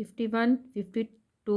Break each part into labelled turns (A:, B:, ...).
A: 51, 52,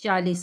A: 40,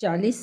A: 40,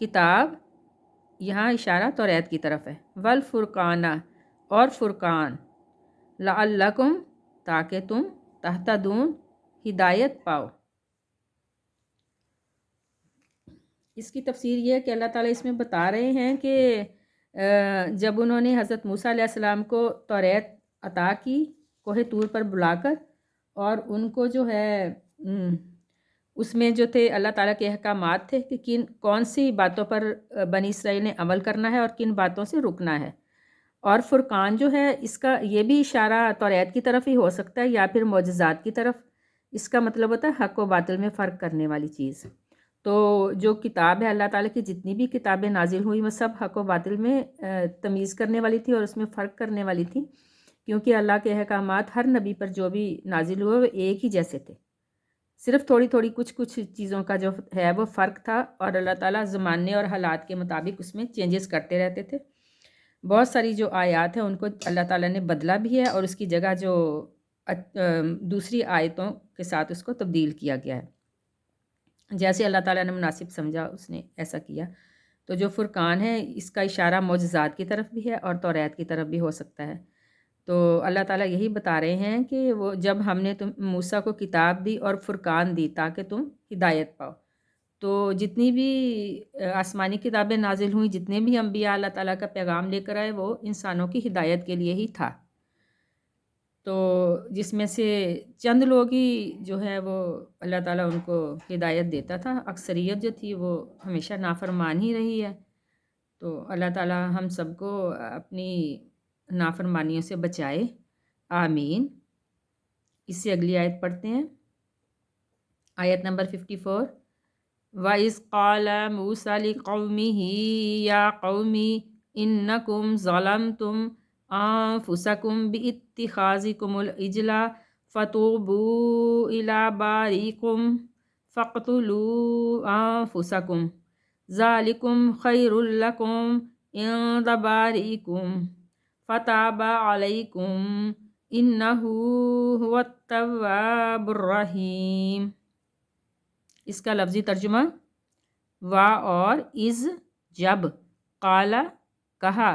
A: کتاب، یہاں اشارہ توریت کی طرف ہے، والفرقانہ اور فرقان، لعلکم تاکہ تم تہتدون ہدایت پاؤ۔ اس کی تفسیر یہ ہے کہ اللہ تعالیٰ اس میں بتا رہے ہیں کہ جب انہوں نے حضرت موسیٰ علیہ السلام کو توریت عطا کی کوہ طور پر بلا کر، اور ان کو جو ہے اس میں جو تھے اللہ تعالیٰ کے احکامات تھے کہ کون سی باتوں پر بنی اسرائیل نے عمل کرنا ہے اور کن باتوں سے رکنا ہے، اور فرقان جو ہے اس کا یہ بھی اشارہ توریت کی طرف ہی ہو سکتا ہے یا پھر معجزات کی طرف۔ اس کا مطلب ہوتا ہے حق و باطل میں فرق کرنے والی چیز۔ تو جو کتاب ہے اللہ تعالیٰ کی جتنی بھی کتابیں نازل ہوئی وہ سب حق و باطل میں تمیز کرنے والی تھی اور اس میں فرق کرنے والی تھی، کیونکہ اللہ کے احکامات ہر نبی پر جو بھی نازل ہوئے وہ ایک ہی جیسے تھے، صرف تھوڑی تھوڑی کچھ چیزوں کا جو ہے وہ فرق تھا، اور اللہ تعالیٰ زمانے اور حالات کے مطابق اس میں چینجز کرتے رہتے تھے۔ بہت ساری جو آیات ہیں ان کو اللہ تعالیٰ نے بدلا بھی ہے، اور اس کی جگہ جو دوسری آیتوں کے ساتھ اس کو تبدیل کیا گیا ہے، جیسے اللہ تعالیٰ نے مناسب سمجھا اس نے ایسا کیا۔ تو جو فرقان ہے اس کا اشارہ معجزات کی طرف بھی ہے اور توریت کی طرف بھی ہو سکتا ہے۔ تو اللہ تعالیٰ یہی بتا رہے ہیں کہ وہ جب ہم نے موسیٰ کو کتاب دی اور فرقان دی تاکہ تم ہدایت پاؤ، تو جتنی بھی آسمانی کتابیں نازل ہوئیں، جتنے بھی انبیاء اللہ تعالیٰ کا پیغام لے کر آئے، وہ انسانوں کی ہدایت کے لیے ہی تھا۔ تو جس میں سے چند لوگ ہی جو ہے وہ اللہ تعالیٰ ان کو ہدایت دیتا تھا، اکثریت جو تھی وہ ہمیشہ نافرمان ہی رہی ہے۔ تو اللہ تعالیٰ ہم سب کو اپنی نافرمانیوں سے بچائے، آمین۔ اس سے اگلی آیت پڑھتے ہیں، آیت نمبر 54۔ وَإِذْ قَالَ مُوسَىٰ لِقَوْمِهِ يَا قَوْمِ إِنَّكُمْ ظَلَمْتُمْ أَنفُسَكُمْ بِاتِّخَاذِكُمُ الْعِجْلَ فَتُوبُوا إِلَىٰ بَارِئِكُمْ فَاقْتُلُوا أَنفُسَكُمْ ذَٰلِكُمْ خَيْرٌ لَكُمْ عِندَ بَارِئِكُمْ فَتَابَ عَلَيْكُمْ إِنَّهُ هُوَ التَّوَّابُ الرَّحِيمُ۔ اس کا لفظی ترجمہ، وا اور از جب، قالا کہا،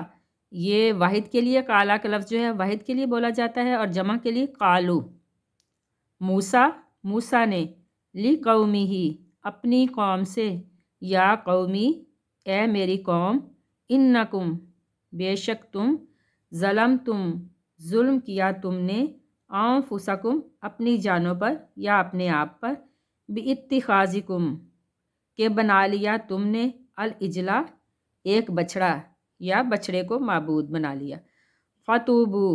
A: یہ واحد کے لیے قالا کا لفظ جو ہے واحد کے لیے بولا جاتا ہے، اور جمع کے لیے قالو۔ موسیٰ نے، لی قومی ہی اپنی قوم سے، یا قومی اے میری قوم، انکم بے شک تم، ظلم کیا تم نے، انفسکم اپنی جانوں پر یا اپنے آپ پر، باتخاذکم کہ بنا لیا تم نے، العجلہ ایک بچڑا یا بچڑے کو معبود بنا لیا، فتوبو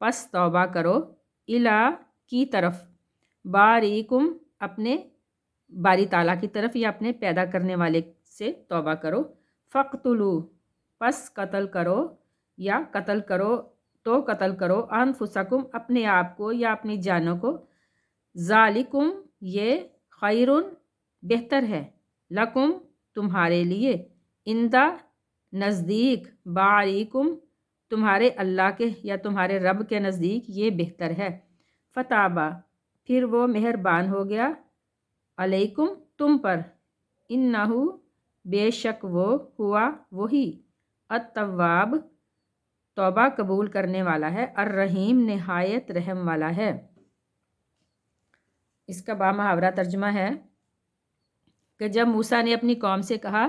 A: پس توبہ کرو، الا کی طرف، باریکم اپنے باری تعالیٰ کی طرف یا اپنے پیدا کرنے والے سے توبہ کرو، فقتلو پس قتل کرو یا قتل کرو تو قتل کرو، انفسکم اپنے آپ کو یا اپنی جانوں کو، ذالکم یہ، خیرن بہتر ہے، لکم تمہارے لیے، اندہ نزدیک، باریکم تمہارے اللہ کے یا تمہارے رب کے نزدیک یہ بہتر ہے، فتابہ پھر وہ مہربان ہو گیا، علیکم تم پر، انہو بے شک وہ، ہوا وہی، التواب توبہ قبول کرنے والا ہے، الرحیم نہایت رحم والا ہے۔ اس کا بامحاورہ ترجمہ ہے کہ جب موسیٰ نے اپنی قوم سے کہا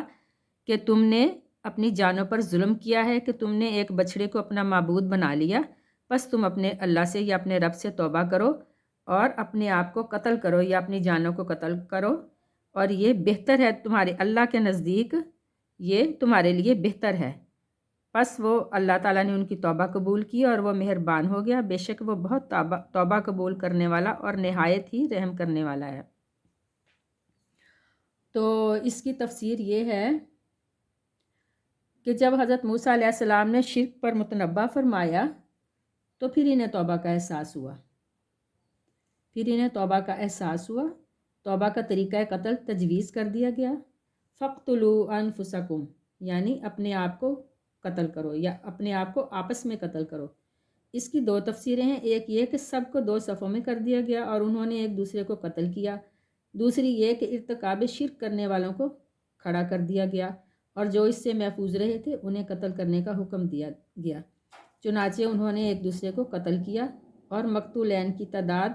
A: کہ تم نے اپنی جانوں پر ظلم کیا ہے کہ تم نے ایک بچڑے کو اپنا معبود بنا لیا، بس تم اپنے اللہ سے یا اپنے رب سے توبہ کرو اور اپنے آپ کو قتل کرو یا اپنی جانوں کو قتل کرو، اور یہ بہتر ہے تمہارے اللہ کے نزدیک، یہ تمہارے لیے بہتر ہے۔ پس وہ اللہ تعالیٰ نے ان کی توبہ قبول کی اور وہ مہربان ہو گیا، بے شک وہ بہت توبہ قبول کرنے والا اور نہایت ہی رحم کرنے والا ہے۔ تو اس کی تفسیر یہ ہے کہ جب حضرت موسیٰ علیہ السلام نے شرک پر متنبہ فرمایا تو پھر انہیں توبہ کا احساس ہوا، توبہ کا طریقہ قتل تجویز کر دیا گیا، فَاقْتُلُوا أَنفُسَكُمْ یعنی اپنے آپ کو قتل کرو یا اپنے آپ کو آپس میں قتل کرو۔ اس کی دو تفسیریں ہیں، ایک یہ کہ سب کو دو صفوں میں کر دیا گیا اور انہوں نے ایک دوسرے کو قتل کیا، دوسری یہ کہ ارتکاب شرک کرنے والوں کو کھڑا کر دیا گیا اور جو اس سے محفوظ رہے تھے انہیں قتل کرنے کا حکم دیا گیا۔ چنانچہ انہوں نے ایک دوسرے کو قتل کیا اور مقتولین کی تعداد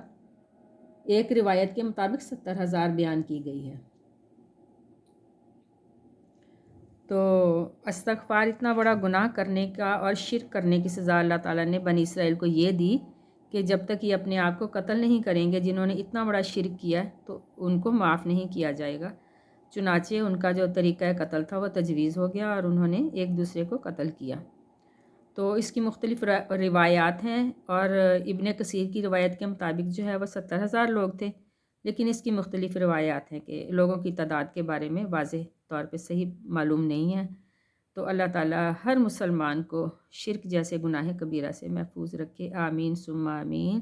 A: ایک روایت کے مطابق 70,000 بیان کی گئی ہے۔ تو استغفار اتنا بڑا گناہ کرنے کا اور شرک کرنے کی سزا اللہ تعالیٰ نے بنی اسرائیل کو یہ دی کہ جب تک یہ اپنے آپ کو قتل نہیں کریں گے، جنہوں نے اتنا بڑا شرک کیا ہے تو ان کو معاف نہیں کیا جائے گا۔ چنانچہ ان کا جو طریقہ قتل تھا وہ تجویز ہو گیا اور انہوں نے ایک دوسرے کو قتل کیا۔ تو اس کی مختلف روایات ہیں، اور ابن کثیر کی روایت کے مطابق جو ہے وہ 70,000 لوگ تھے، لیکن اس کی مختلف روایات ہیں کہ لوگوں کی تعداد کے بارے میں واضح طور پہ صحیح معلوم نہیں ہے۔ تو اللہ تعالیٰ ہر مسلمان کو شرک جیسے گناہ کبیرہ سے محفوظ رکھے، آمین ثم آمین۔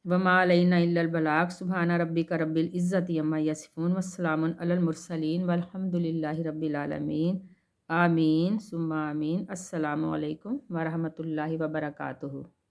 A: وما علینا الا البلاغ، سبحان ربک رب العزت عما یصفون والسلام علی المرسلین والحمد للہ رب العالمین، آمین ثم آمین۔ السلام علیکم ورحمۃ اللہ وبرکاتہ۔